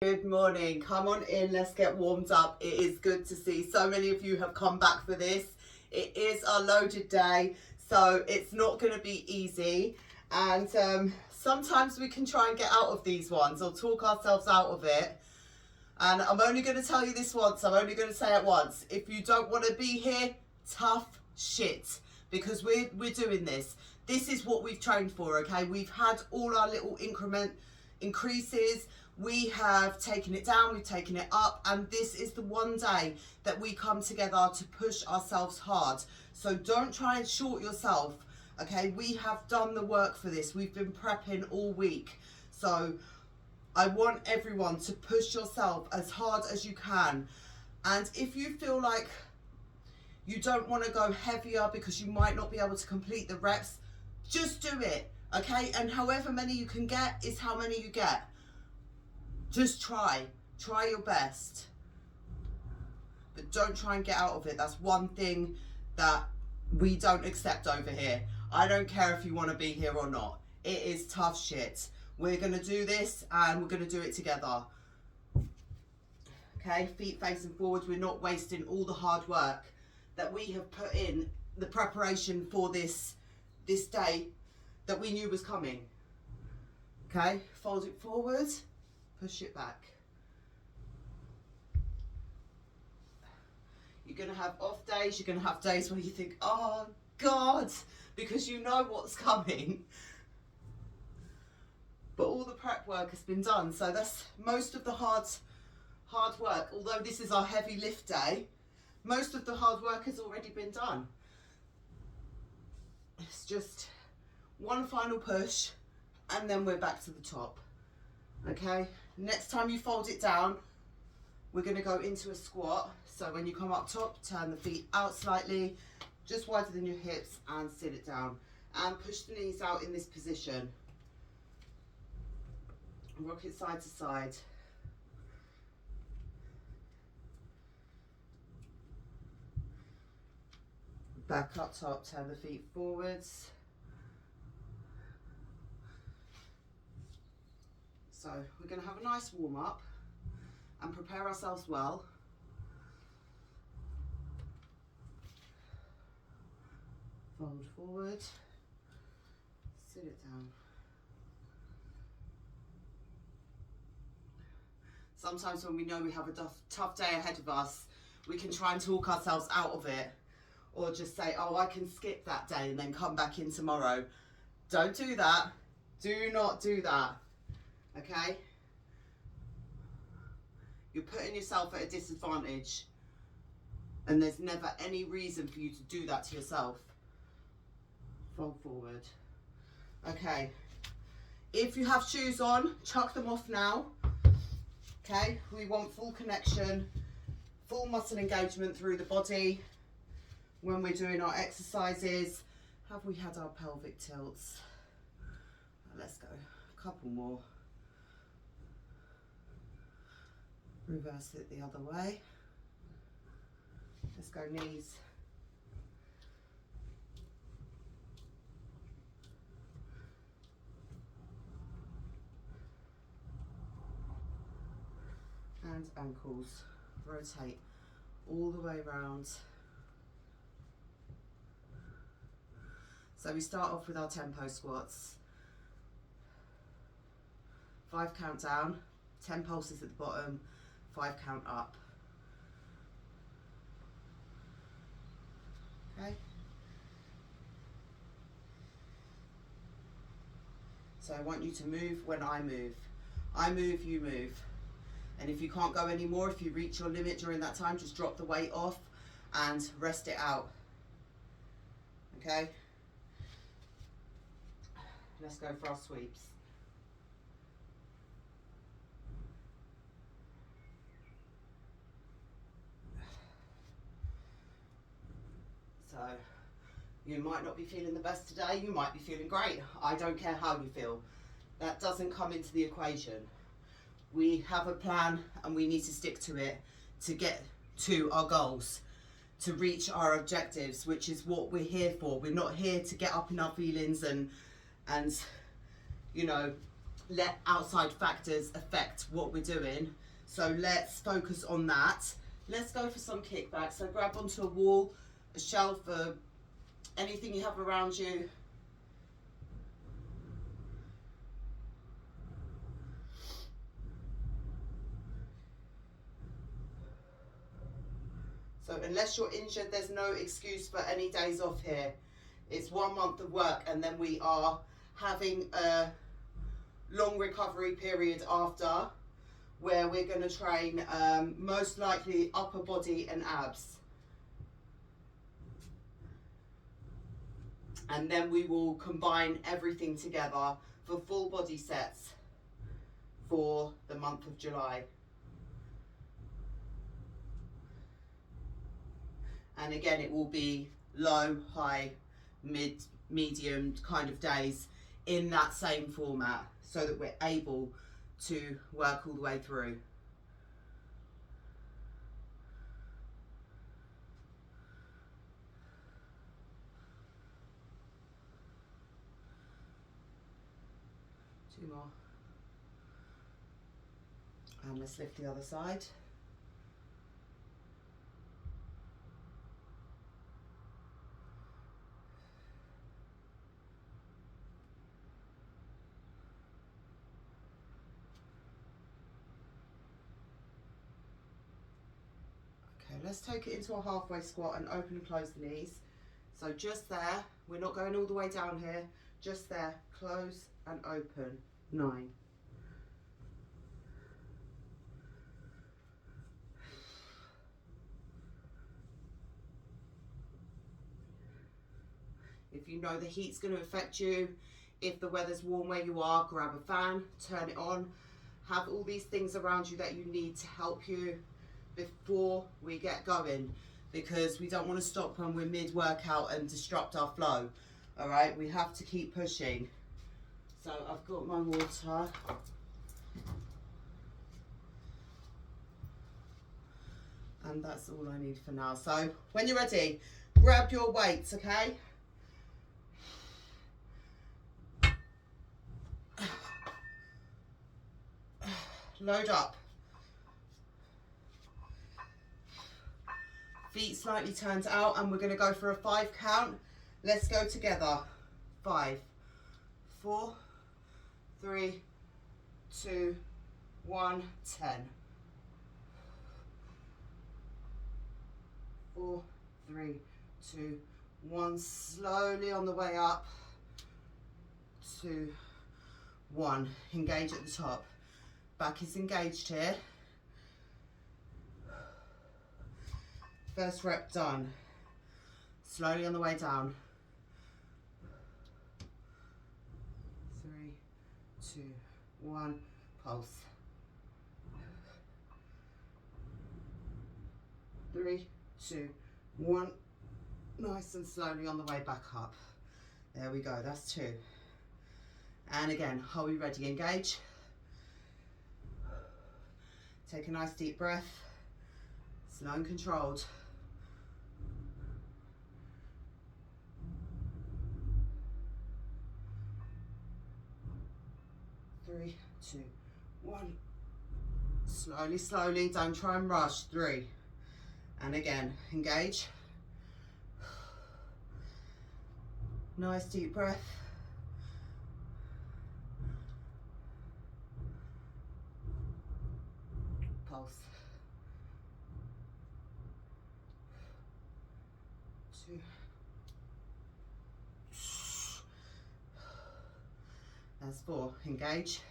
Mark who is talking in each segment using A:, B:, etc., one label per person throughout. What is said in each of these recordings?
A: Good morning. Come on in, let's get warmed up. It is good to see so many of you have come back for this. It is a loaded day, so it's not going to be easy. And sometimes we can try and get out of these ones or talk ourselves out of it. And I'm only going to tell you this once. I'm only going to say it once. If you don't want to be here, tough shit. Because we're doing this. This is what we've trained for, okay? We've had all our little increases. We have taken it down, we've taken it up, and this is the one day that we come together to push ourselves hard. So don't try and short yourself, okay? We have done the work for this. We've been prepping all week. So I want everyone to push yourself as hard as you can. And if you feel like you don't want to go heavier because you might not be able to complete the reps, just do it, okay? And however many you can get is how many you get. Just try your best, but don't try and get out of it. That's one thing that we don't accept over here. I don't care if you want to be here or not. It is tough shit. We're going to do this and we're going to do it together. Okay, feet facing forward. We're not wasting all the hard work that we have put in the preparation for this day that we knew was coming. Okay, fold it forward. Push it back. You're going to have off days. You're going to have days where you think, oh God, because you know what's coming. But all the prep work has been done. So that's most of the hard work. Although this is our heavy lift day, most of the hard work has already been done. It's just one final push and then we're back to the top. Okay, next time you fold it down, we're going to go into a squat. So when you come up top, turn the feet out slightly, just wider than your hips, and sit it down. And push the knees out in this position. Rock it side to side. Back up top, turn the feet forwards. So we're going to have a nice warm up and prepare ourselves well. Fold forward, sit it down. Sometimes when we know we have a tough day ahead of us, we can try and talk ourselves out of it, or just say, oh, I can skip that day and then come back in tomorrow. Don't do that. Do not do that. Okay? You're putting yourself at a disadvantage, and there's never any reason for you to do that to yourself. Fold forward. Okay. If you have shoes on, chuck them off now. Okay? We want full connection, full muscle engagement through the body when we're doing our exercises. Have we had our pelvic tilts? Let's go. A couple more. Reverse it the other way. Let's go knees. And ankles. Rotate all the way around. So we start off with our tempo squats. 5 count down, 10 pulses at the bottom, 5 count up. Okay. So I want you to move when I move. I move, you move. And if you can't go anymore, if you reach your limit during that time, just drop the weight off and rest it out. Okay? Let's go for our sweeps. So you might not be feeling the best today, you might be feeling great. I don't care how you feel. That doesn't come into the equation. We have a plan and we need to stick to it to get to our goals, to reach our objectives, which is what we're here for. We're not here to get up in our feelings and you know, let outside factors affect what we're doing. So let's focus on that. Let's go for some kickbacks. So grab onto a wall, a shelf, anything you have around you. So unless you're injured, there's no excuse for any days off here. It's 1 month of work, and then we are having a long recovery period after, where we're going to train most likely upper body and abs. And then we will combine everything together for full body sets for the month of July. And again, it will be low, high, mid, medium kind of days in that same format, so that we're able to work all the way through. Two more. And let's lift the other side. Okay, let's take it into a halfway squat and open and close the knees. So just there, we're not going all the way down here, just there, close and open. 9. If you know the heat's going to affect you, if the weather's warm where you are, grab a fan, turn it on. Have all these things around you that you need to help you before we get going, because we don't want to stop when we're mid-workout and disrupt our flow. All right, we have to keep pushing. So I've got my water. And that's all I need for now. So when you're ready, grab your weights, okay? Load up. Feet slightly turned out, and we're going to go for a 5 count. Let's go together. 5, 4, 3, 2, 1, 10. 4, 3, 2, 1. Slowly on the way up. 2, 1. Engage at the top. Back is engaged here. First rep done. Slowly on the way down. 3, 2, 1. Pulse. 3, 2, 1. Nice and slowly on the way back up. There we go, that's 2. And again, are we ready? Engage. Take a nice deep breath. Slow and controlled. 3, 2, 1. Slowly, slowly, don't try and rush. 3. And again, engage. Nice deep breath. Pulse. 2. That's 4. Engage.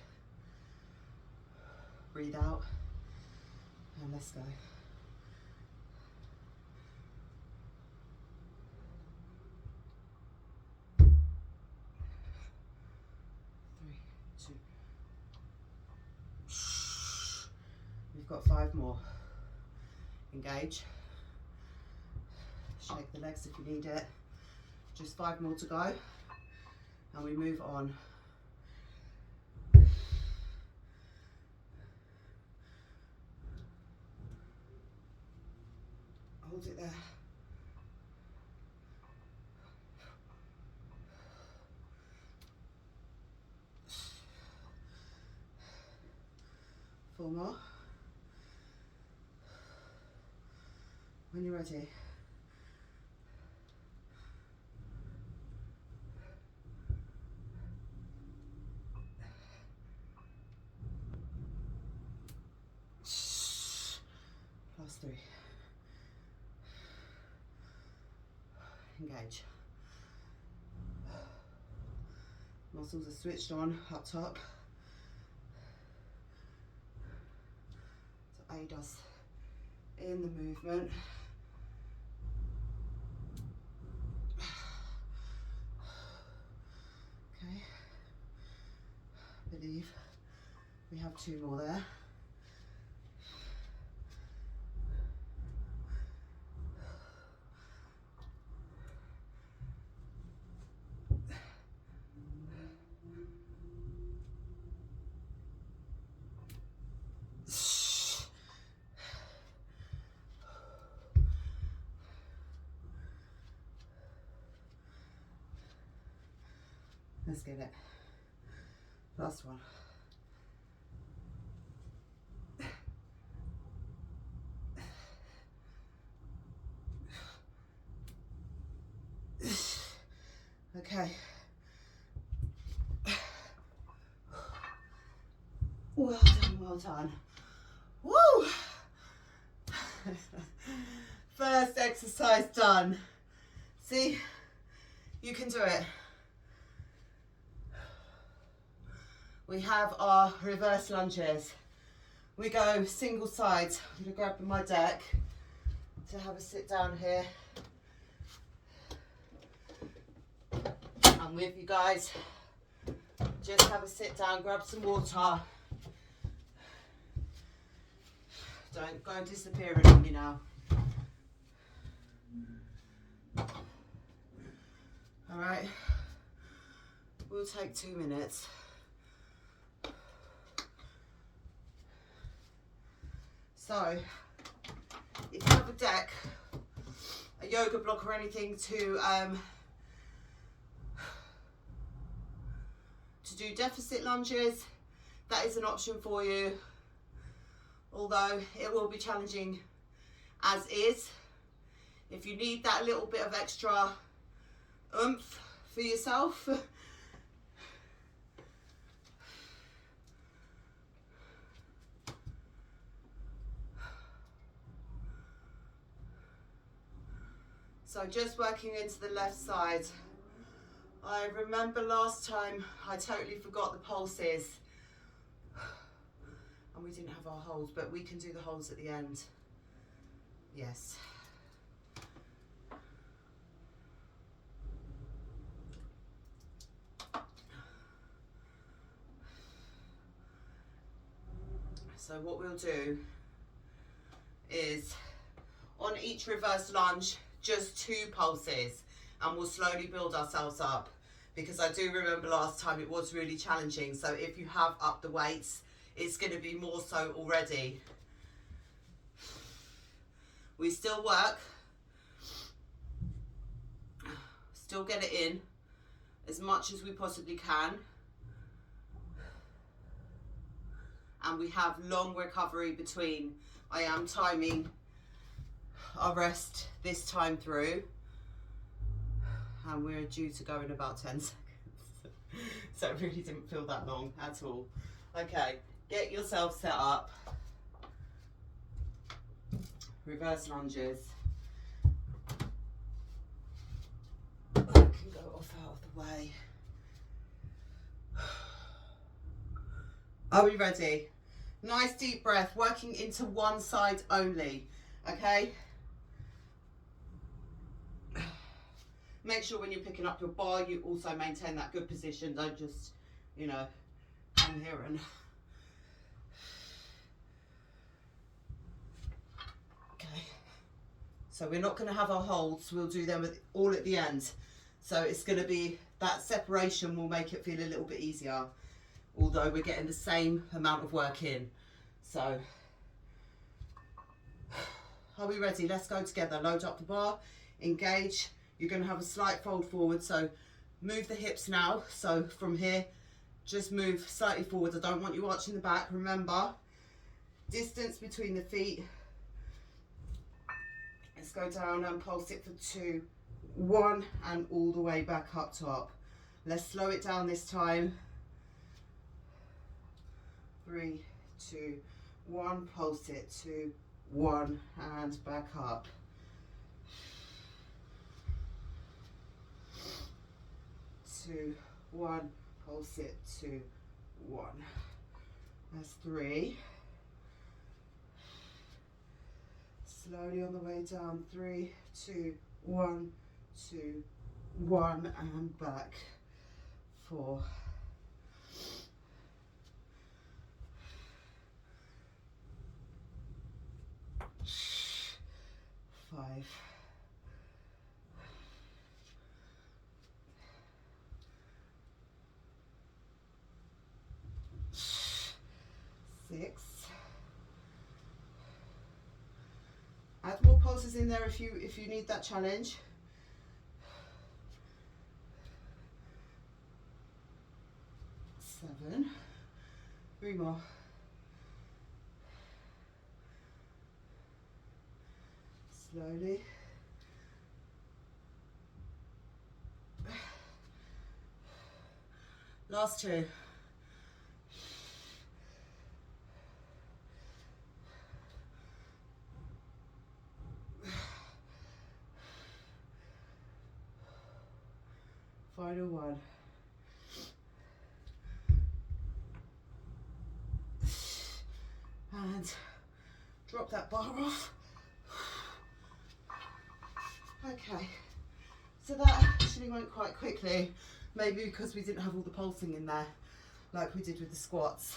A: Breathe out. And let's go. 3, 2. We've got 5 more. Engage. Shake the legs if you need it. Just 5 more to go. And we move on. Hold it there. 4 more. When you're ready. Last 3. Engage. Muscles are switched on up top to aid us in the movement. Okay, I believe we have 2 more there. Let's get it. Last one. Okay. Well done, well done. Woo! First exercise done. See, you can do it. We have our reverse lunges. We go single sides. I'm gonna grab my deck to have a sit down here. I'm with you guys. Just have a sit down, grab some water. Don't go disappearing on me now. All right, we'll take 2 minutes. So, if you have a deck, a yoga block or anything to do deficit lunges, that is an option for you. Although it will be challenging as is. If you need that little bit of extra oomph for yourself, so just working into the left side. I remember last time I totally forgot the pulses and we didn't have our holds, but we can do the holds at the end. Yes. So what we'll do is on each reverse lunge, just 2 pulses, and we'll slowly build ourselves up, because I do remember last time it was really challenging. So if you have upped the weights, it's going to be more so already. We still work, still get it in as much as we possibly can, and we have long recovery between. I am timing our rest this time through, and we're due to go in about 10 seconds. So it really didn't feel that long at all. Okay, get yourself set up. Reverse lunges. I can go off out of the way. Are we ready? Nice deep breath, working into one side only, okay? Make sure when you're picking up your bar, you also maintain that good position. Don't just, you know, come here and... Okay. So we're not going to have our holds. We'll do them all at the end. So it's going to be, that separation will make it feel a little bit easier, although we're getting the same amount of work in. So, are we ready? Let's go together. Load up the bar, engage. You're going to have a slight fold forward, so move the hips now. So from here, just move slightly forward. I don't want you arching the back. Remember, Distance between the feet. Let's go down and pulse it for 2, 1, and all the way back up top. Let's slow it down this time. 3, 2, 1, pulse it, 2, 1, and back up. 2, 1, pulse it, 2, 1. That's 3. Slowly on the way down, 3, 2, 1, 2, 1, and back. 4. 5. 6. Add more pulses in there if you need that challenge. 7. 3 more. Slowly. Last 2. Final 1. And drop that bar off. Okay, so that actually went quite quickly, maybe because we didn't have all the pulsing in there like we did with the squats.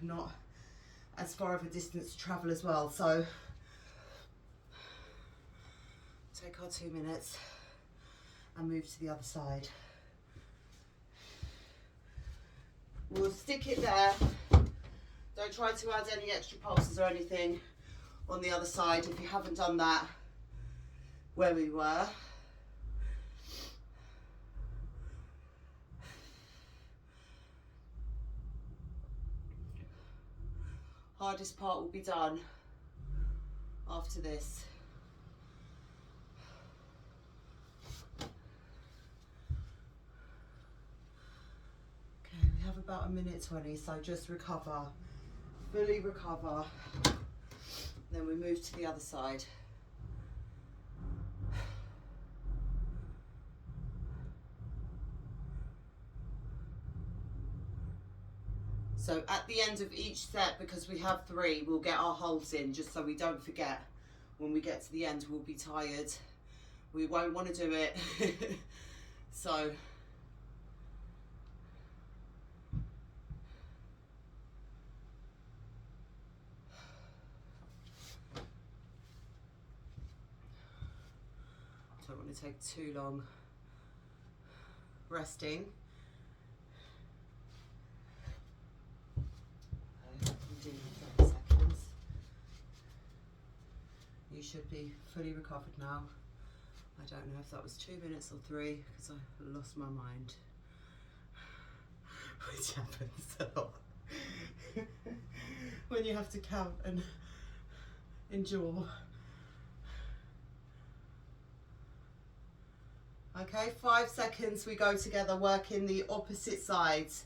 A: Not as far of a distance to travel as well, so take our 2 minutes and move to the other side. We'll stick it there. Don't try to add any extra pulses or anything on the other side if you haven't done that where we were. Hardest part will be done after this. Okay, we have about 1:20, so just recover, fully recover. Then we move to the other side. So at the end of each set, because we have 3, we'll get our holds in just so we don't forget. When we get to the end, we'll be tired. We won't want to do it. So don't want to take too long resting. Okay, I'm doing 30 seconds. You should be fully recovered now. I don't know if that was 2 minutes or 3 because I lost my mind, which happens a lot when you have to count and endure. Okay, 5 seconds, we go together, working the opposite sides.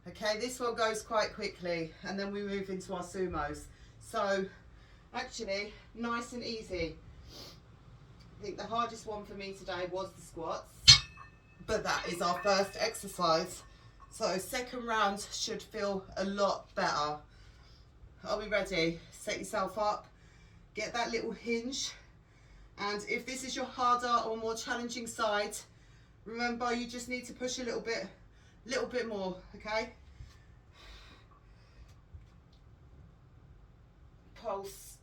A: Okay, this one goes quite quickly and then we move into our sumos. So actually, nice and easy. I think the hardest one for me today was the squats, but that is our first exercise. So second round should feel a lot better. Are we ready? Set yourself up, get that little hinge. And if this is your harder or more challenging side, remember you just need to push a little bit more, okay? Pulse.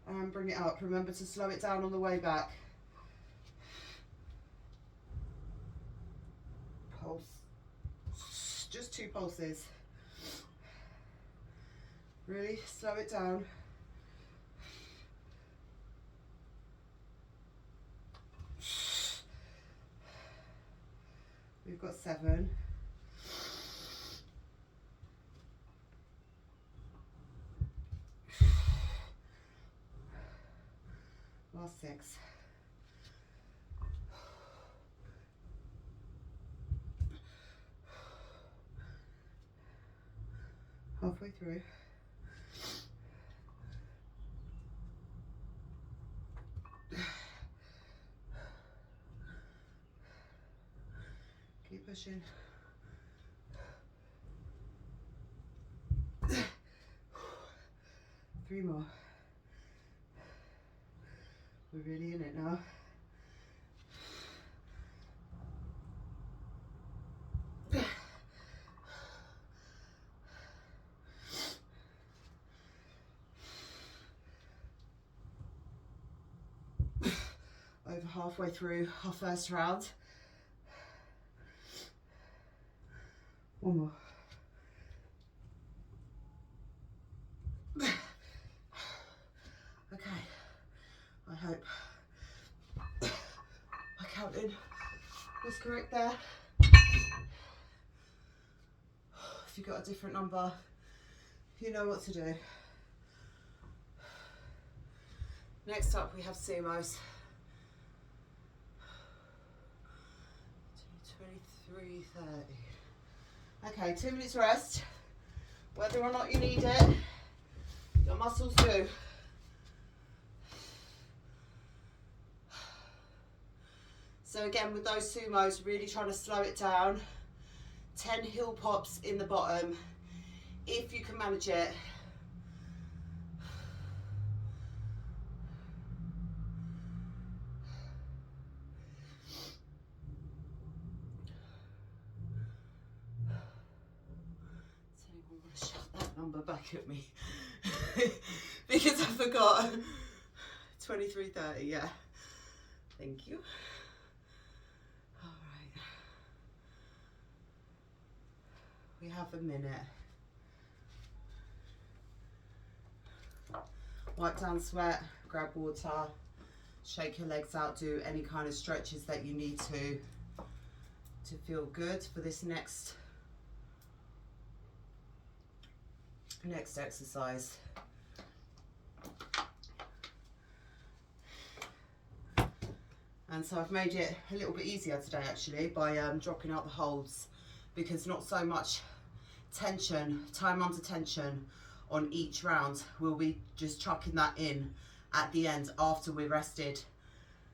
A: And bring it up. Remember to slow it down on the way back. Pulse. Just 2 pulses. Really slow it down. We've got 7. Last 6. Halfway through. Keep pushing. Three more. We're really in it now. Over halfway through our first round. One more. Okay, I hope my counting was correct there. If you've got a different number, you know what to do. Next up we have sumos. 23:30. Okay, 2 minutes rest. Whether or not you need it, your muscles do. So again, with those sumos, really trying to slow it down. 10 heel pops in the bottom, if you can manage it. Does anyone want to shout that number back at me? Because I forgot. 23:30, yeah. Thank you. All right. We have a minute. Wipe down sweat, grab water, shake your legs out, do any kind of stretches that you need to feel good for this next exercise. And so I've made it a little bit easier today actually by dropping out the holds, because not so much tension, time under tension on each round. We'll be just chucking that in at the end after we're rested.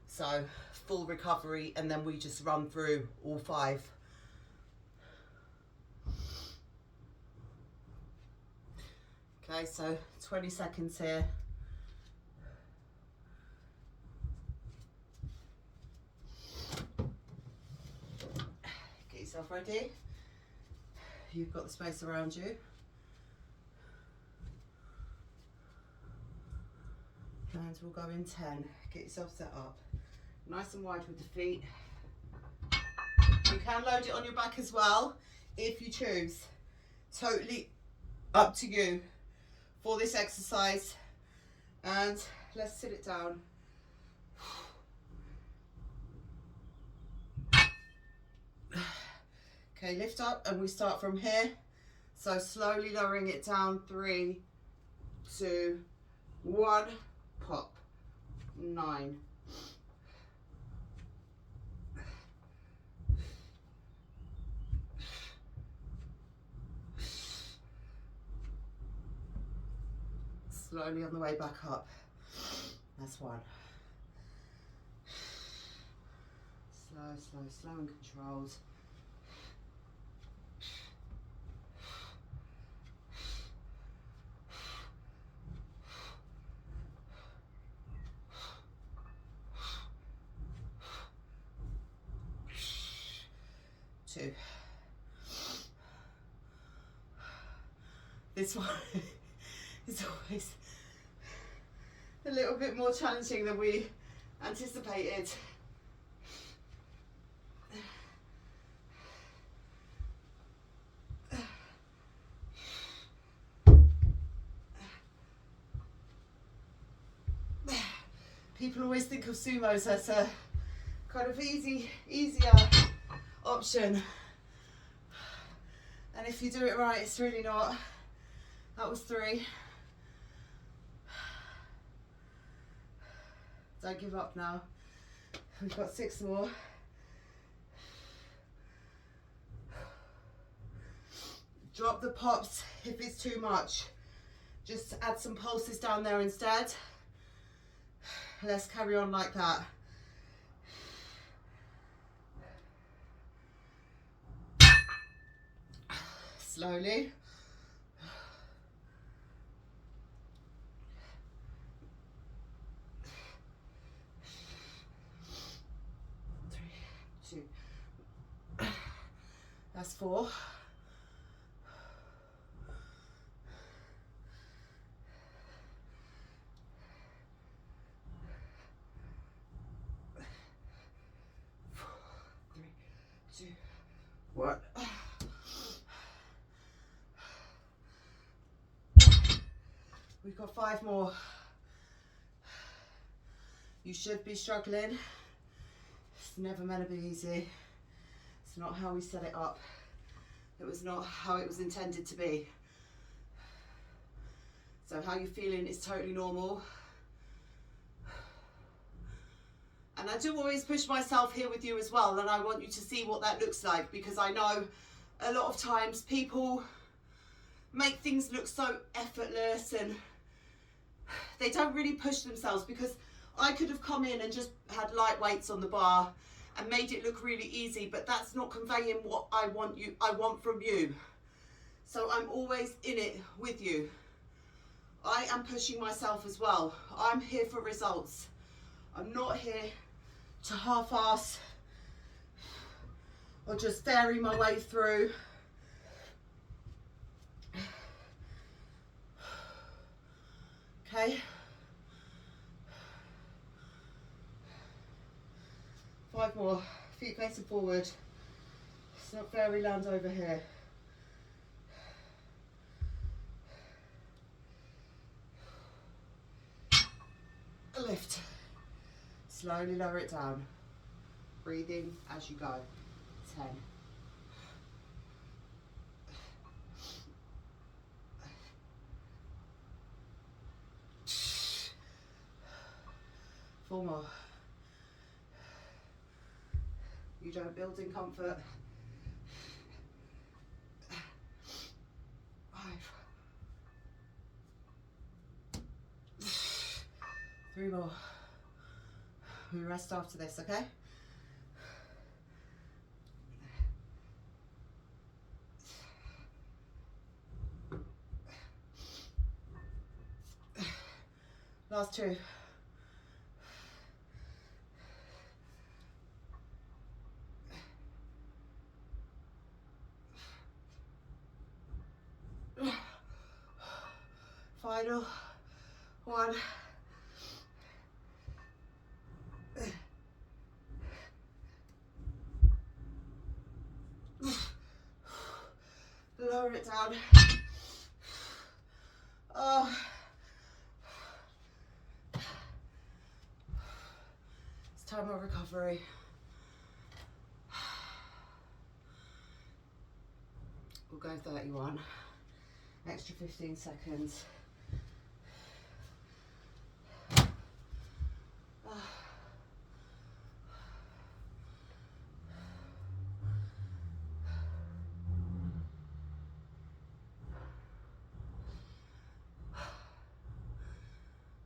A: So full recovery, and then we just run through all 5. Okay, so 20 seconds here. Get yourself ready. You've got the space around you. And we'll go in 10. Get yourself set up. Nice and wide with the feet. You can load it on your back as well, if you choose. Totally up to you for this exercise. And let's sit it down. Okay, lift up and we start from here. So slowly lowering it down. 3, 2, 1. Pop. 9. Slowly on the way back up. That's 1. Slow and controlled. 2. This one is always a little bit more challenging than we anticipated. People always think of sumos as a kind of easier option, and if you do it right, it's really not. That was 3. Don't give up now. We've got 6 more. Drop the pops if it's too much. Just add some pulses down there instead. Let's carry on like that. Slowly. 3, 2. That's 4. 3, 2, 1. We've got 5 more. You should be struggling. It's never meant to be easy. It's not how we set it up. It was not how it was intended to be. So how you're feeling is totally normal. And I do always push myself here with you as well, and I want you to see what that looks like, because I know a lot of times people make things look so effortless and they don't really push themselves, because I could have come in and just had light weights on the bar and made it look really easy, but that's not conveying what I want from you. So I'm always in it with you. I am pushing myself as well. I'm here for results. I'm not here to half-ass or just ferry my way through. Okay. 5 more. Feet facing forward. It's not fairyland over here. Lift. Slowly lower it down. Breathing as you go. 10. 4 more. You don't build in comfort. 5. 3 more. We rest after this, okay? Last 2. 1. Lower it down. Oh. It's time of recovery. We'll go 31. Extra 15 seconds.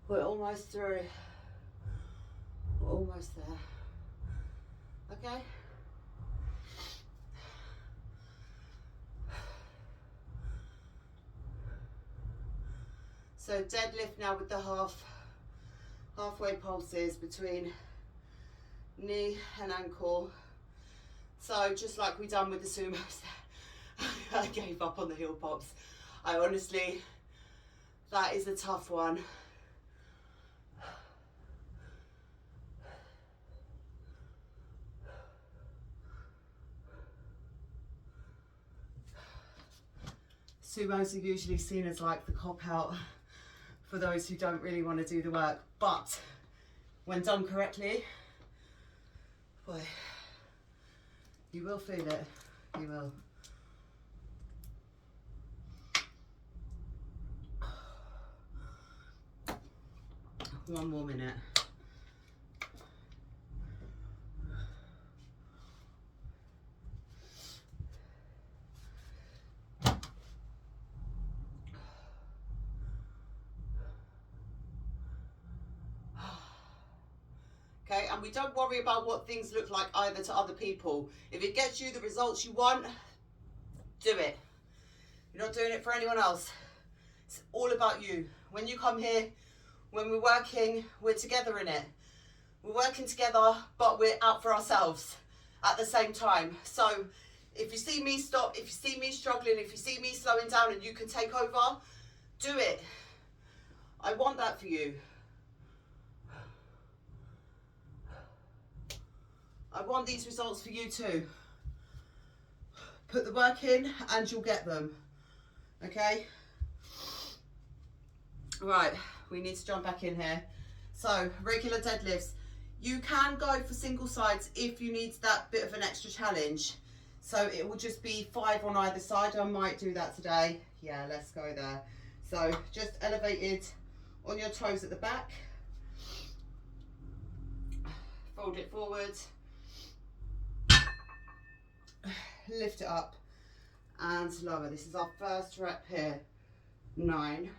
A: We're almost through. We're almost there. Okay? So deadlift now with the halfway pulses between knee and ankle. So just like we done with the sumos, I gave up on the heel pops. I honestly, that is a tough one. Sumos are usually seen as like the cop-out for those who don't really want to do the work, but when done correctly, boy, you will feel it. You will. One more minute. okay? And we don't worry about what things look like either to other people. If it gets you the results you want, do it. You're not doing it for anyone else. It's all about you. When you come here, when we're working, we're together in it. We're working together, but we're out for ourselves at the same time. So if you see me stop, if you see me struggling, if you see me slowing down and you can take over, do it. I want that for you. I want these results for you too. Put the work in and you'll get them. Okay? Right, we need to jump back in here. So, regular deadlifts. You can go for single sides if you need that bit of an extra challenge. So it will just be 5 on either side. I might do that today. Yeah, let's go there. So just elevated on your toes at the back. Fold it forward. Lift it up and lower. This is our first rep here. 9.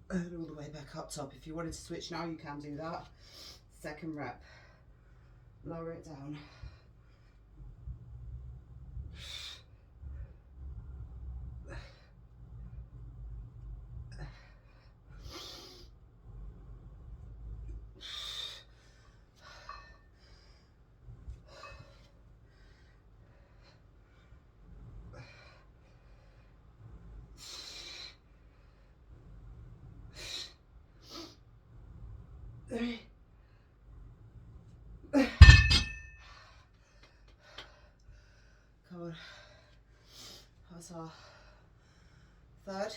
A: And all the way back up top. If you wanted to switch now, you can do that. Second rep. Lower it down. Come on. That's our third.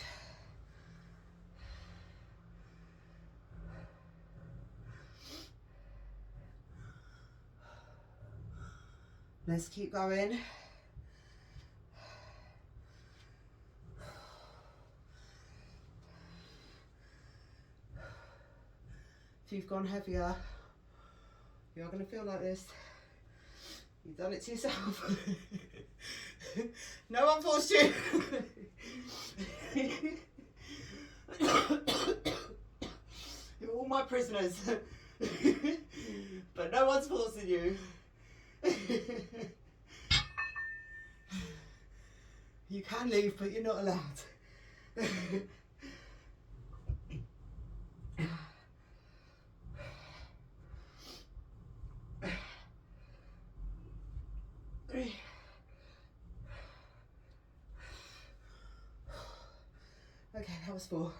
A: Let's keep going. If you've gone heavier, you're going to feel like this. You've done it to yourself. No one forced you. You're all my prisoners. But no one's forcing you. You can leave, but you're not allowed. Okay, that was 4.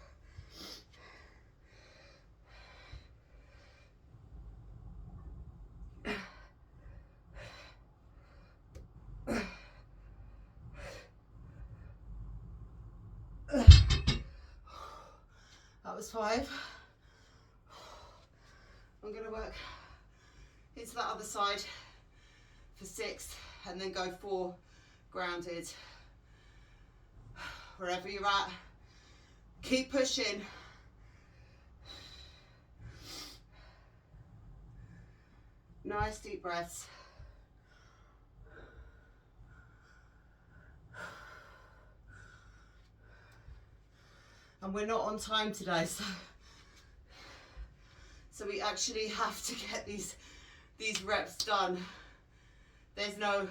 A: That was 5. I'm going to work into that other side for 6 and then go 4 grounded. Wherever you're at, keep pushing. Nice deep breaths. And we're not on time today, so we actually have to get these reps done. There's no,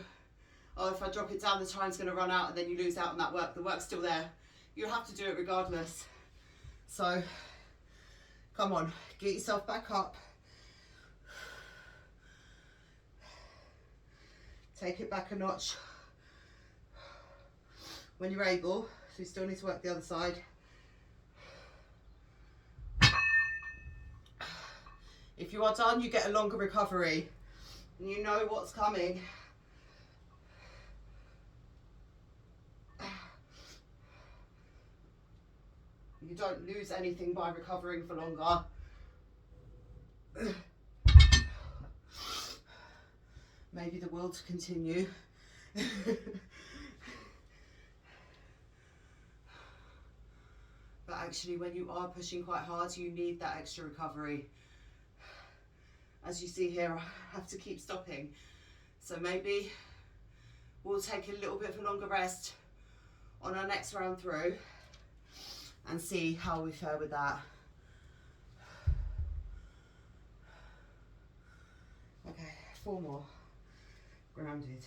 A: oh, if I drop it down, the time's going to run out and then you lose out on that work. The work's still there. You have to do it regardless. So, come on, get yourself back up. Take it back a notch when you're able. So you still need to work the other side. If you are done, you get a longer recovery. And you know what's coming. You don't lose anything by recovering for longer. Maybe the will to continue. But actually, when you are pushing quite hard, you need that extra recovery. As you see here, I have to keep stopping. So maybe We'll take a little bit of a longer rest on our next round through and see how we fare with that. Okay, 4 more. Grounded.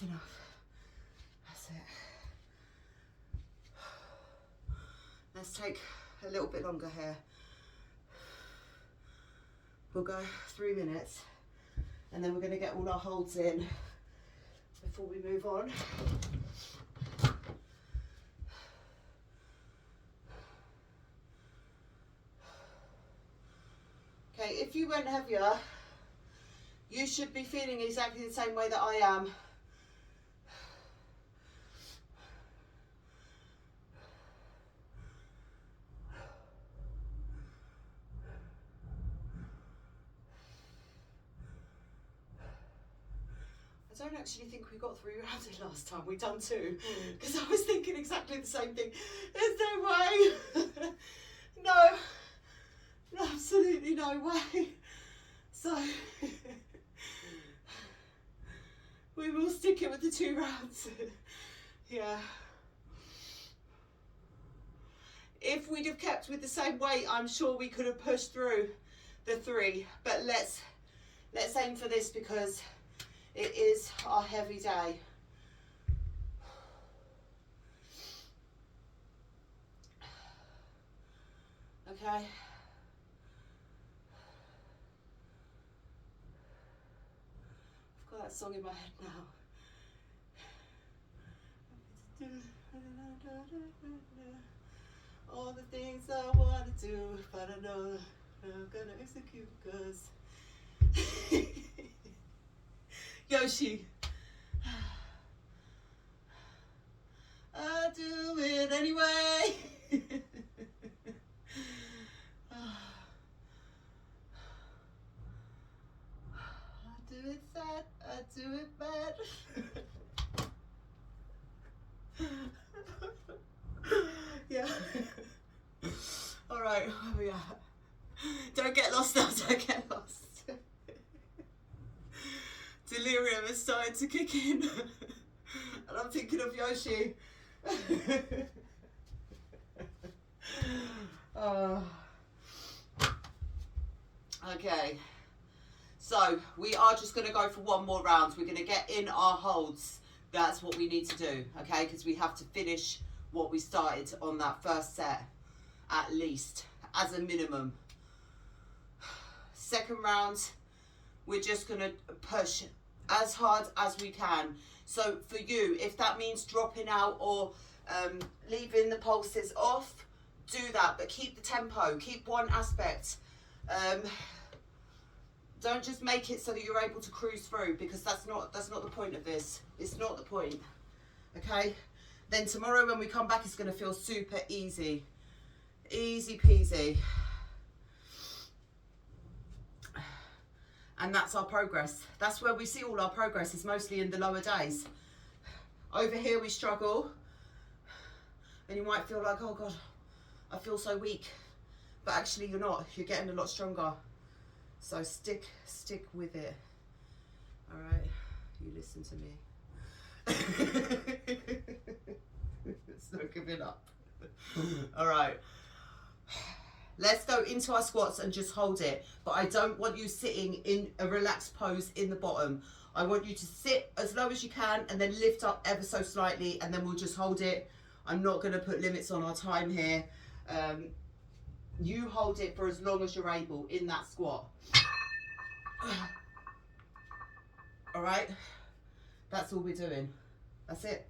A: Enough. That's it. Let's take a little bit longer here. We'll go 3 minutes and then we're going to get all our holds in before we move on. Okay, if you went heavier, you should be feeling exactly the same way that I am. I don't actually think we got 3 rounds in last time. We done 2, because I was thinking exactly the same thing. There's no way. No, absolutely no way. So we will stick it with the 2 rounds. Yeah. If we'd have kept with the same weight, I'm sure we could have pushed through the 3. But let's aim for this because it is our heavy day. Okay. I've got that song in my head now. All the things I want to do, but I know I'm gonna execute because Yoshi. I do it anyway. I do it sad, I do it bad. Yeah. All right, where we at? Don't get lost now, don't get lost. Delirium is starting to kick in. And I'm thinking of Yoshi. Okay. So we are just going to go for 1 more round. We're going to get in our holds. That's what we need to do, okay? Because we have to finish what we started on that first set, at least, as a minimum. Second round, we're just going to push as hard as we can. So for you, if that means dropping out or leaving the pulses off, do that, but keep the tempo, keep one aspect. Don't just make it so that you're able to cruise through, because that's not the point of this. It's not the point. Okay? Then tomorrow when we come back, it's going to feel super easy. Easy peasy. And that's our progress. That's where we see all our progress, is mostly in the lower days. Over here we struggle. And you might feel like, oh God, I feel so weak. But actually you're not. You're getting a lot stronger. So stick with it. All right, you listen to me. It's not giving up. All right, let's go into our squats and just hold it. But I don't want you sitting in a relaxed pose in the bottom. I want you to sit as low as you can and then lift up ever so slightly, and then we'll just hold it. I'm not going to put limits on our time here. You hold it for as long as you're able in that squat. All right, that's all we're doing. That's it.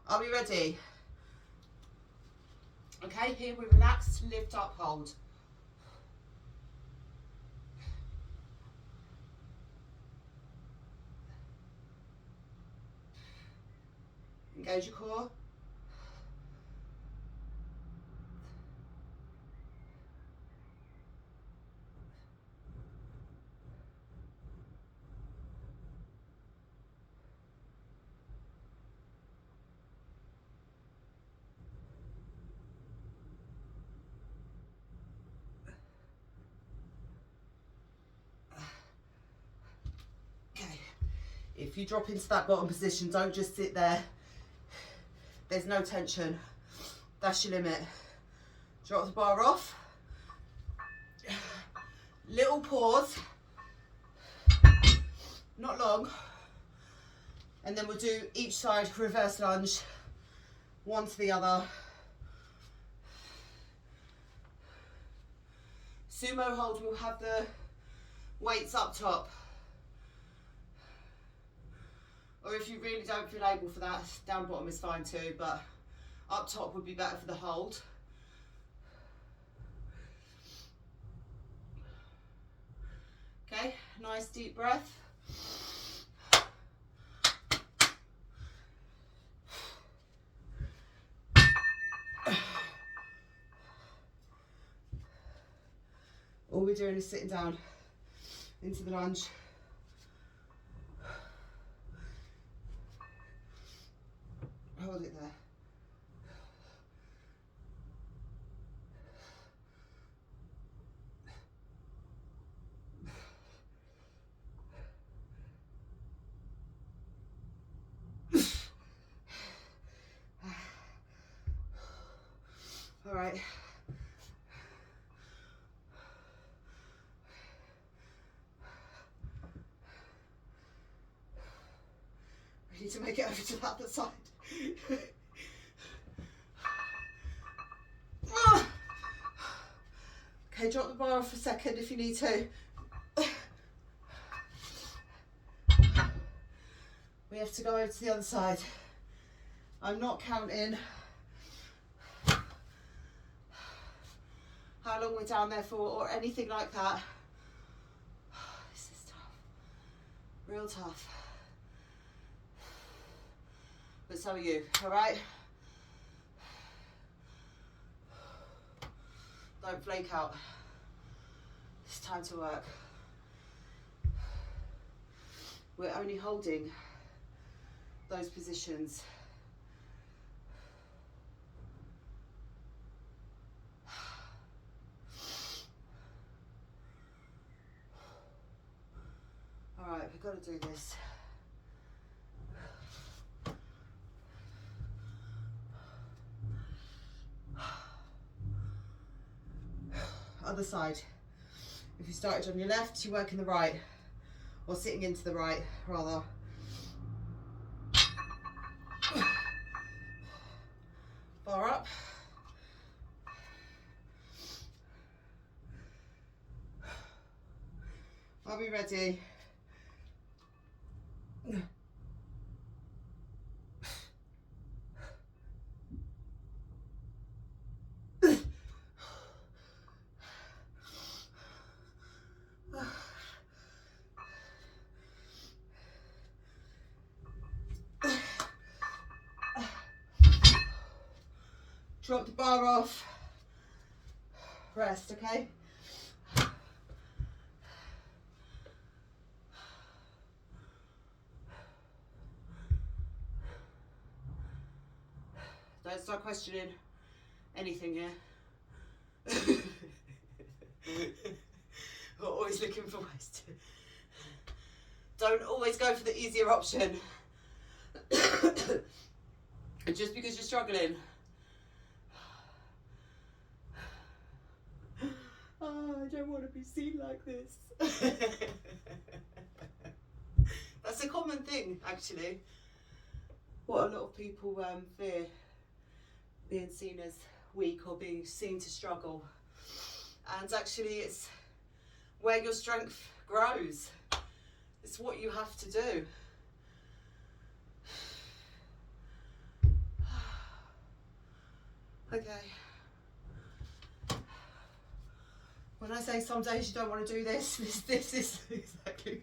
A: Are we ready? Okay, here we relax, lift up, hold. Engage your core. Okay, if you drop into that bottom position, don't just sit there. There's no tension. That's your limit. Drop the bar off. Little pause. Not long. And then we'll do each side reverse lunge. One to the other. Sumo hold, we'll have the weights up top. Or if you really don't feel able for that, down bottom is fine too, but up top would be better for the hold. Okay, nice deep breath. All we're doing is sitting down into the lunge. Hold it there. All right. We need to make it over to the other side. Okay, drop the bar off for a second if you need to. We have to go over to the other side. I'm not counting how long we're down there for or anything like that. This is tough, real tough. But so are you, all right? Don't flake out. It's time to work. We're only holding those positions. All right, we've got to do this. Other side. If you started on your left, you work in the right, or sitting into the right, rather. Bar up. Are we ready? Drop the bar off. Rest, okay? Don't start questioning anything here. We're always looking for ways to... Don't always go for the easier option. Just because you're struggling. Oh. I don't want to be seen like this. That's a common thing, actually. What a lot of people fear, being seen as weak or being seen to struggle. And actually it's where your strength grows. It's what you have to do. Okay. When I say some days you don't want to do this, this is exactly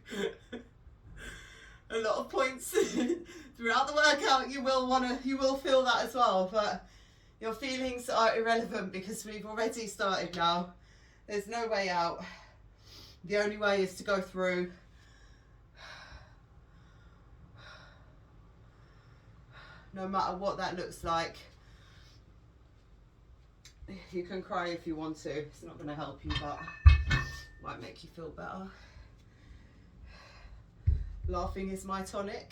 A: a lot of points throughout the workout. You will feel that as well, but your feelings are irrelevant because we've already started now. There's no way out. The only way is to go through. No matter what that looks like. You can cry if you want to. It's not going to help you, but might make you feel better. Laughing is my tonic.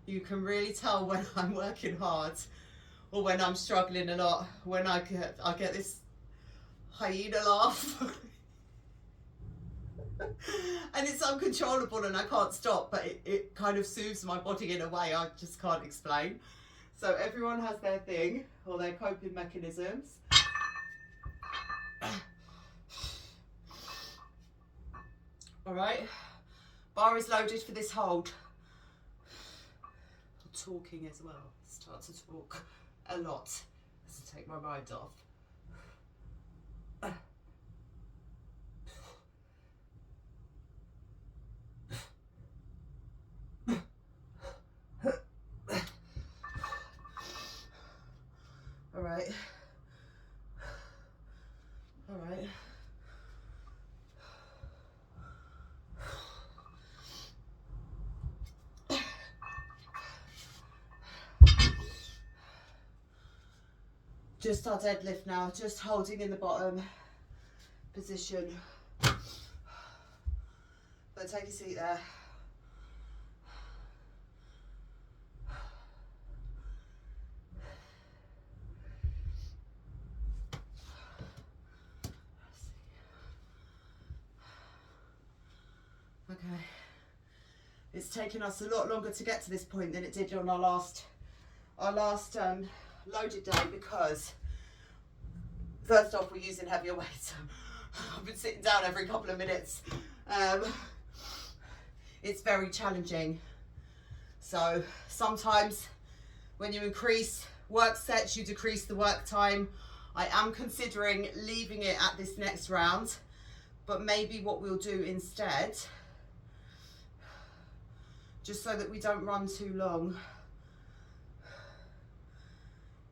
A: You can really tell when I'm working hard or when I'm struggling a lot. When I get this hyena laugh. And it's uncontrollable and I can't stop, but it kind of soothes my body in a way I just can't explain. So everyone has their thing or their coping mechanisms. All right, bar is loaded for this hold. I'm talking as well, start to talk a lot as to take my mind off. All right. All right. Just our deadlift now, just holding in the bottom position. But take a seat there. Okay, it's taken us a lot longer to get to this point than it did on our last loaded day, because first off we're using heavier weights. I've been sitting down every couple of minutes. It's very challenging. So sometimes when you increase work sets, you decrease the work time. I am considering leaving it at this next round, but maybe what we'll do instead, just so that we don't run too long,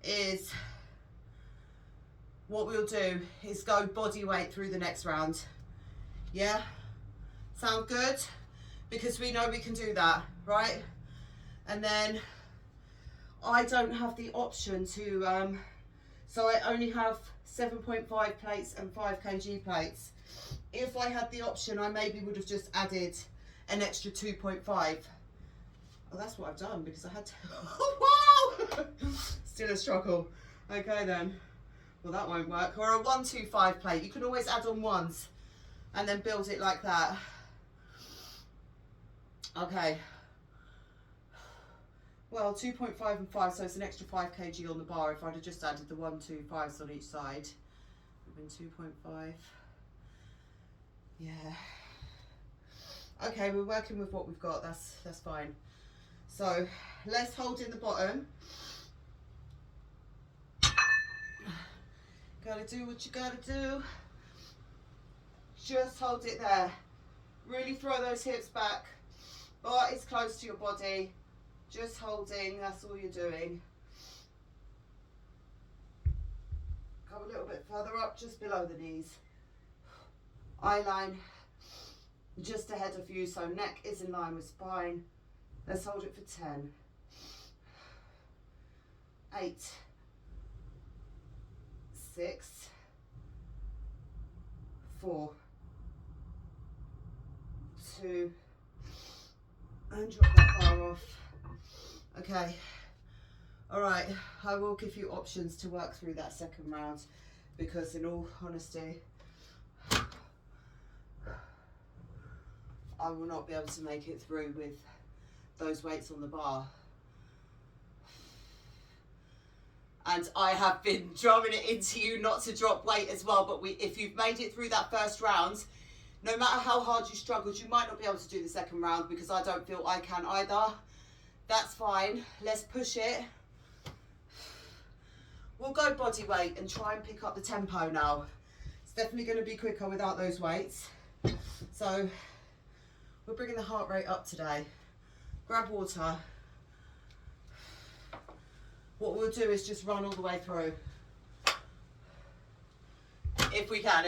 A: is what we'll do is go body weight through the next round. Yeah, sound good? Because we know we can do that, right? And then I don't have the option to, so I only have 7.5 plates and 5 kg plates. If I had the option, I maybe would have just added an extra 2.5. Oh, that's what I've done because I had to. Oh, wow! Still a struggle. Okay then. Well, that won't work. Or a 1-2-5 plate. You can always add on ones and then build it like that. Okay. Well, 2.5 and 5, so it's an extra 5 kg on the bar. If I'd have just added the 1, 2, 5s on each side, it would have been 2.5. Yeah. Okay, we're working with what we've got. That's fine. So let's hold in the bottom. Gotta do what you gotta do. Just hold it there. Really throw those hips back. Bar is close to your body. Just holding, that's all you're doing. Come a little bit further up, just below the knees. Eye line just ahead of you, so neck is in line with spine. Let's hold it for 10. 8. 6. 4. 2. And drop that bar off. Okay. All right. I will give you options to work through that second round. because in all honesty, I will not be able to make it through with those weights on the bar. And I have been drumming it into you not to drop weight as well, but if you've made it through that first round, no matter how hard you struggled, you might not be able to do the second round, because I don't feel I can either. That's fine. Let's push it. We'll go body weight and try and pick up the tempo now. It's definitely going to be quicker without those weights. So we're bringing the heart rate up today. Grab water. What we'll do is just run all the way through. If we can.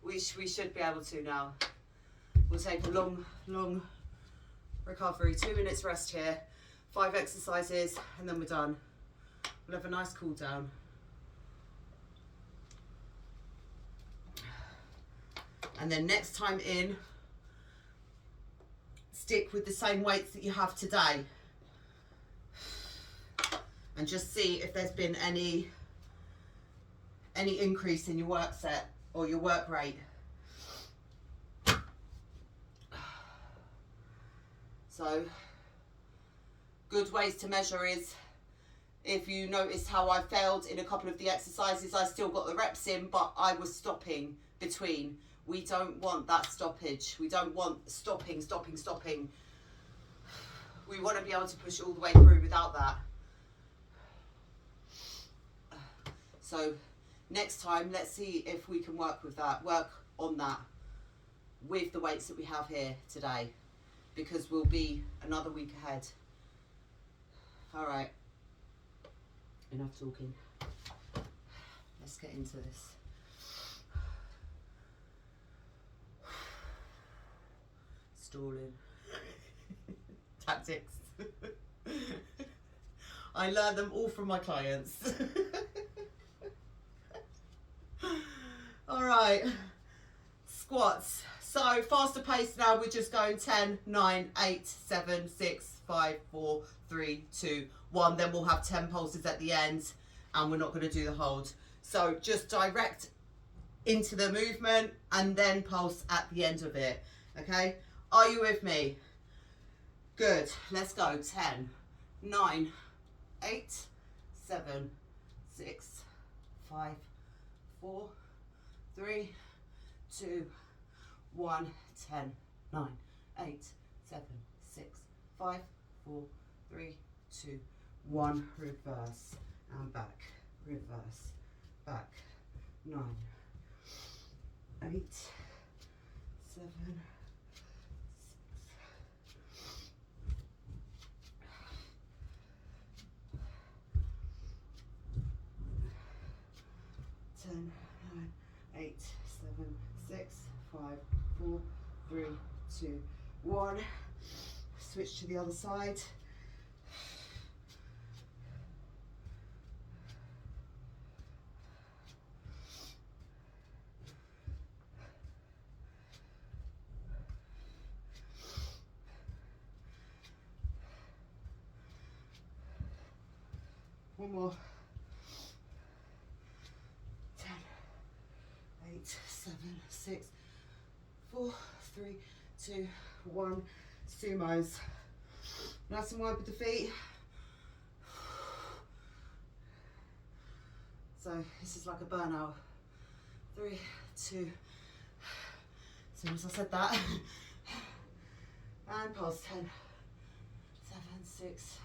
A: We should be able to now. We'll take a long recovery. 2 minutes rest here. 5 exercises, and then we're done. We'll have a nice cool down. And then next time in, stick with the same weights that you have today. And just see if there's been any increase in your work set or your work rate. So, good ways to measure is, if you notice how I failed in a couple of the exercises, I still got the reps in, but I was stopping between. We don't want that stoppage. We don't want stopping. We want to be able to push all the way through without that. So next time, let's see if we can work on that with the weights that we have here today, because we'll be another week ahead. All right, enough talking. Let's get into this. Stalling. Tactics. I learned them all from my clients. All right, squats. So faster pace now, we're just going 10, 9, 8, 7, 6, 5, 4, 3, 2, 1. Then we'll have 10 pulses at the end, and we're not going to do the hold. So just direct into the movement and then pulse at the end of it. Okay, are you with me? Good, let's go. 10, 9, 8, 7, 6, 5, 4, 3, 2, 1, 10, 9, 8, 7, 6, 5, 4, 3, 2, 1, reverse and back, reverse, back, 9, 8, 7, 10, 9, 8, 7, 6, 5, 4, 3, 2, 1. Switch to the other side. One more. 10, 8, 7, 6, 4, 3, 2, 1. Sumos. Nice and wide with the feet. So this is like a burnout. 3, 2. As soon as I said that. And pulse. 10, 7, 6,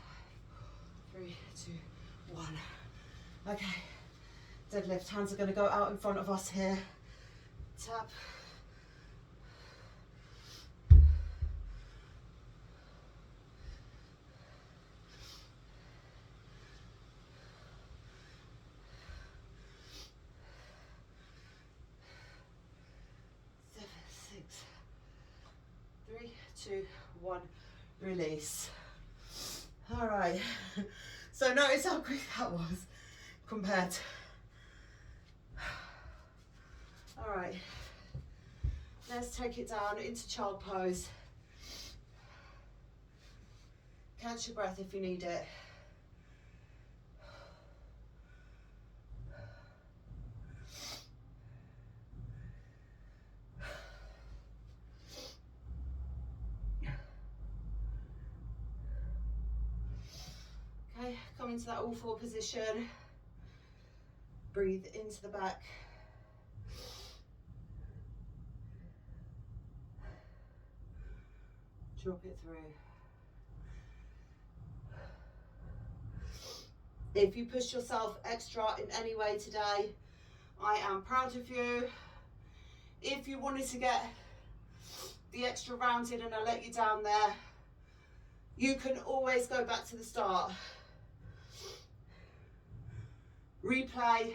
A: 3, 2, 1. Okay. Deadlift. Hands are going to go out in front of us here. Tap. Three, two, 1, release. All right. So notice how quick that was compared. All right. Let's take it down into child pose. Catch your breath if you need it. come into that all four position. Breathe into the back. Drop it through. If you push yourself extra in any way today, I am proud of you. If you wanted to get the extra round in and I let you down there, you can always go back to the start. Replay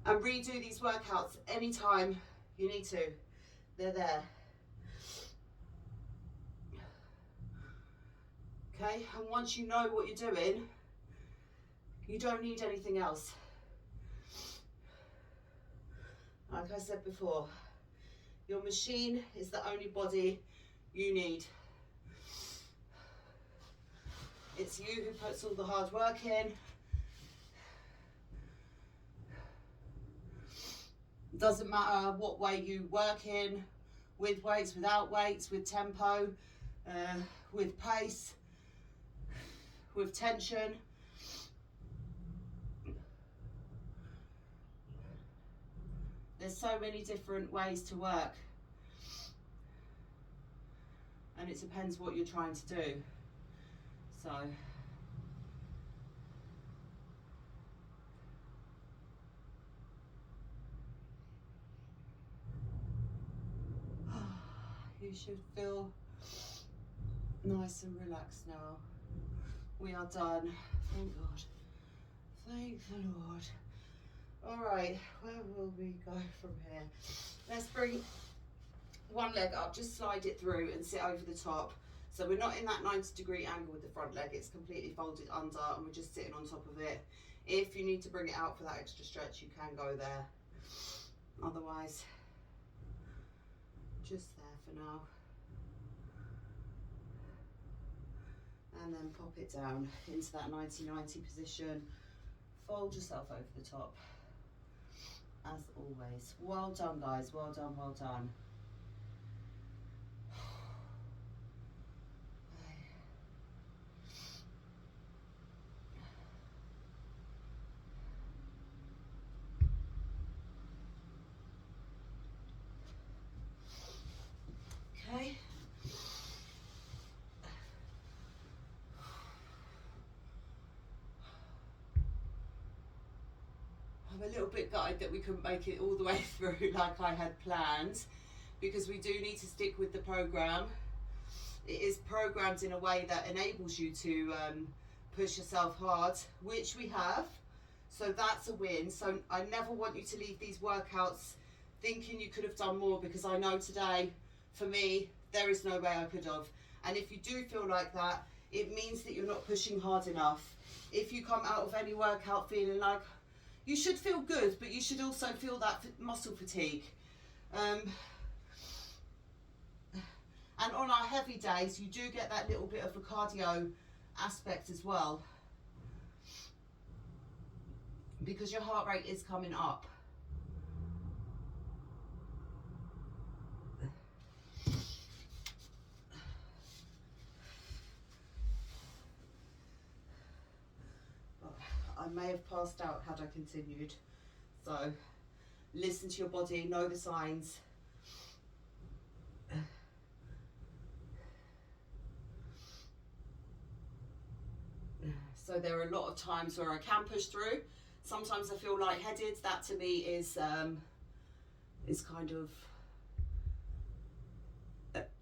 A: and redo these workouts anytime you need to. They're there. Okay, and once you know what you're doing, you don't need anything else. Like I said before, your machine is the only body you need. It's you who puts all the hard work in. It doesn't matter what way you work in, with weights, without weights, with tempo, with pace, with tension. There's so many different ways to work, and it depends what you're trying to do. So you should feel nice and relaxed now. We are done. Thank God. Thank the Lord. All right, where will we go from here? Let's bring one leg up, just slide it through and sit over the top. So we're not in that 90-degree angle with the front leg, it's completely folded under and we're just sitting on top of it. If you need to bring it out for that extra stretch, you can go there. Otherwise, just there for now. And then pop it down into that 90-90 position. Fold yourself over the top. As always. Well done, guys. Well done, well done. Okay. I'm a little bit gutted that we couldn't make it all the way through like I had planned, because we do need to stick with the program. It is programmed in a way that enables you to push yourself hard, which we have, so that's a win. So I never want you to leave these workouts thinking you could have done more, because I know today, for me, there is no way I could have. And if you do feel like that, it means that you're not pushing hard enough. If you come out of any workout feeling like, you should feel good, but you should also feel that muscle fatigue. And on our heavy days, you do get that little bit of a cardio aspect as well, because your heart rate is coming up. I may have passed out had I continued. So listen to your body, know the signs. So there are a lot of times where I can push through. Sometimes I feel lightheaded. That to me is kind of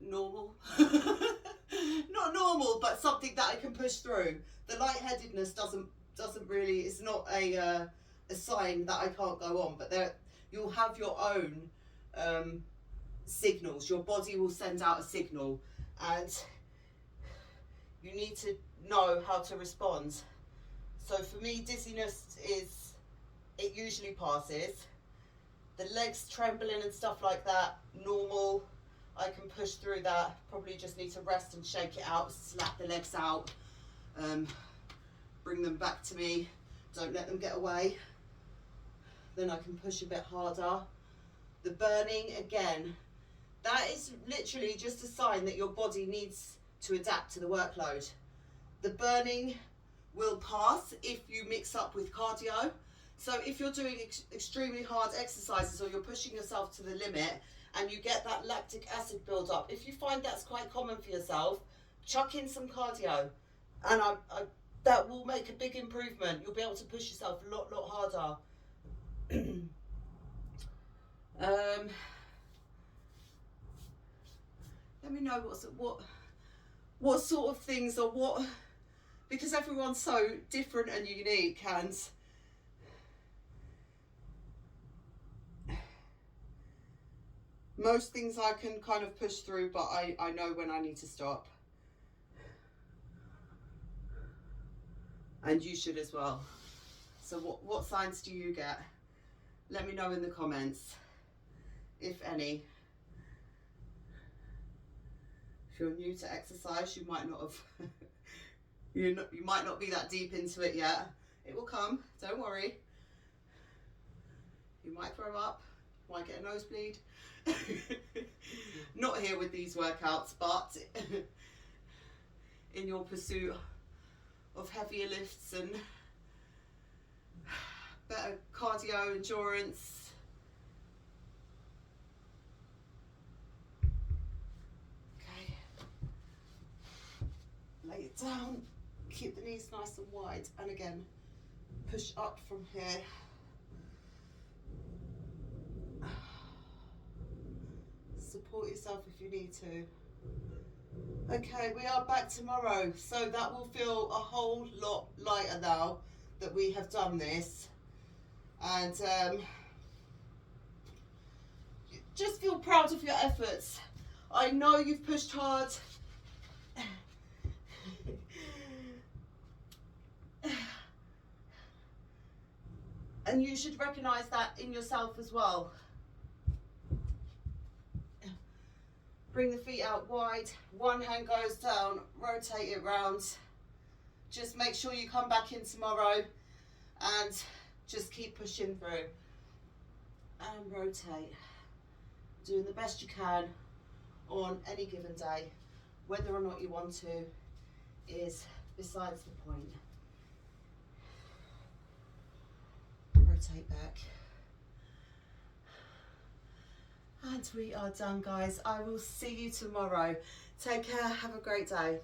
A: normal. Not normal, but something that I can push through. The lightheadedness doesn't really, it's not a sign that I can't go on, but there you'll have your own signals. Your body will send out a signal, and you need to know how to respond. So for me, dizziness it usually passes. The legs trembling and stuff like that, normal. I can push through that. Probably just need to rest and shake it out, slap the legs out, bring them back to me, don't let them get away. Then I can push a bit harder. The burning, again, that is literally just a sign that your body needs to adapt to the workload. The burning will pass if you mix up with cardio. So if you're doing extremely hard exercises or you're pushing yourself to the limit and you get that lactic acid build up, if you find that's quite common for yourself, chuck in some cardio, and that will make a big improvement. You'll be able to push yourself a lot harder. Let me know what sort of things, or what, because everyone's so different and unique, and most things I can kind of push through, but I know when I need to stop. And you should as well. So what signs do you get? Let me know in the comments, if any. If you're new to exercise, you might not have you might not be that deep into it yet. It will come, don't worry. You might throw up, might get a nosebleed. Not here with these workouts, but in your pursuit of heavier lifts and better cardio endurance. Okay, lay it down, keep the knees nice and wide, and again push up from here. Support yourself if you need to. Okay, we are back tomorrow, so that will feel a whole lot lighter now that we have done this, and just feel proud of your efforts. I know you've pushed hard. And you should recognize that in yourself as well. Bring the feet out wide, one hand goes down, rotate it round. Just make sure you come back in tomorrow and just keep pushing through. And rotate. Doing the best you can on any given day. Whether or not you want to is besides the point. Rotate back. And we are done, guys. I will see you tomorrow. Take care. Have a great day.